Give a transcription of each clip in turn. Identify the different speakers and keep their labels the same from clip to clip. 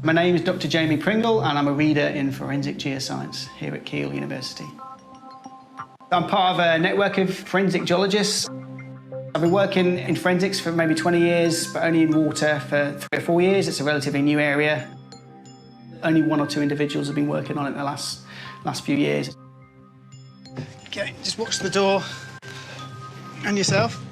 Speaker 1: My name is Dr. Jamie Pringle and I'm a reader in forensic geoscience here at Keele University. I'm part of a network of forensic geologists. I've been working in forensics for maybe 20 years, but only in water for 3 or 4 years. It's a relatively new area. Only 1 or 2 individuals have been working on it in the last few years. Okay, just watch the door and yourself.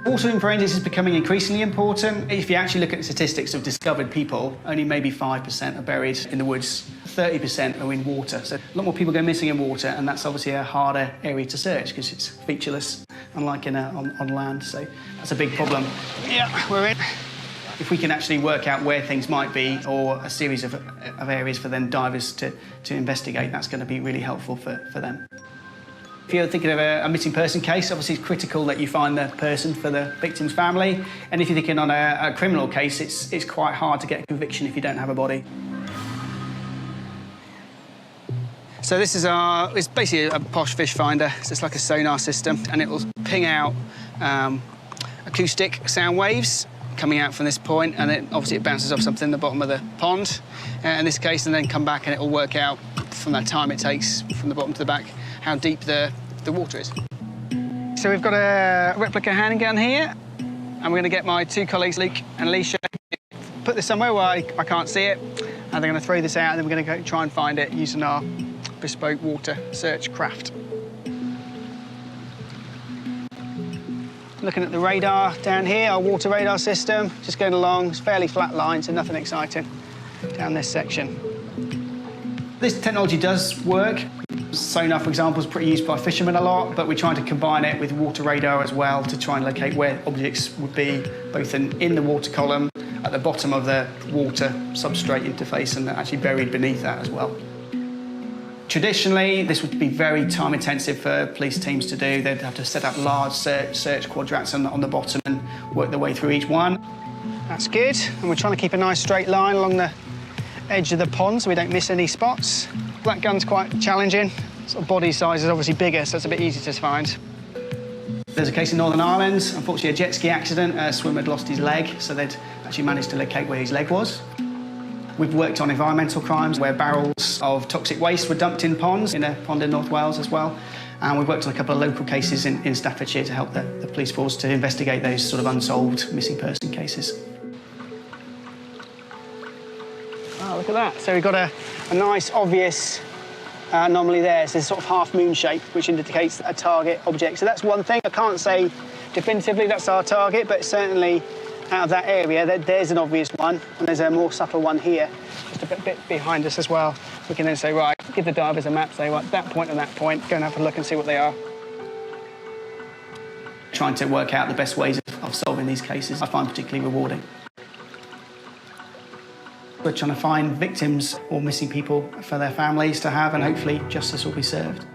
Speaker 1: Water in forensics is becoming increasingly important. If you actually look at the statistics of discovered people, only maybe 5% are buried in the woods, 30% are in water. So a lot more people go missing in water, and that's obviously a harder area to search because it's featureless, unlike on land. So that's a big problem. Yeah, we're in. If we can actually work out where things might be, or a series of areas for then divers to investigate, that's going to be really helpful for them. If you're thinking of a missing person case, obviously it's critical that you find the person for the victim's family. And if you're thinking on a criminal case, it's quite hard to get a conviction if you don't have a body. So this is it's basically a posh fish finder. So it's like a sonar system, and it will ping out acoustic sound waves coming out from this point, and then obviously it bounces off something in the bottom of the pond, in this case, and then come back and it will work out from that time it takes from the bottom to the back how deep the water is. So we've got a replica handgun here, and we're going to get my 2 colleagues, Luke and Alicia, put this somewhere where I can't see it, and they're going to throw this out, and then we're going to go try and find it using our bespoke water search craft. Looking at the radar down here, our water radar system, just going along, it's fairly flat line, so nothing exciting down this section. This technology does work. Sonar, for example, is pretty used by fishermen a lot, but we're trying to combine it with water radar as well to try and locate where objects would be, both in the water column, at the bottom of the water substrate interface, and actually buried beneath that as well. Traditionally, this would be very time-intensive for police teams to do. They'd have to set up large search quadrats on the bottom and work their way through each one. That's good, and we're trying to keep a nice straight line along the edge of the pond so we don't miss any spots. That gun's quite challenging. Sort of body size is obviously bigger, so it's a bit easier to find. There's a case in Northern Ireland, unfortunately a jet ski accident. A swimmer had lost his leg, so they'd actually managed to locate where his leg was. We've worked on environmental crimes where barrels of toxic waste were dumped in ponds, in a pond in North Wales as well. And we've worked on a couple of local cases in Staffordshire to help the police force to investigate those sort of unsolved missing person cases. Oh, look at that. So we've got a nice, obvious anomaly there. It's this sort of half-moon shape, which indicates a target object. So that's one thing. I can't say definitively that's our target, but certainly out of that area, there's an obvious one, and there's a more subtle one here, just a bit behind us as well. We can then say, right, give the divers a map, say, right, that point and that point, go and have a look and see what they are. Trying to work out the best ways of solving these cases, I find particularly rewarding. We're trying to find victims or missing people for their families to have, and hopefully justice will be served.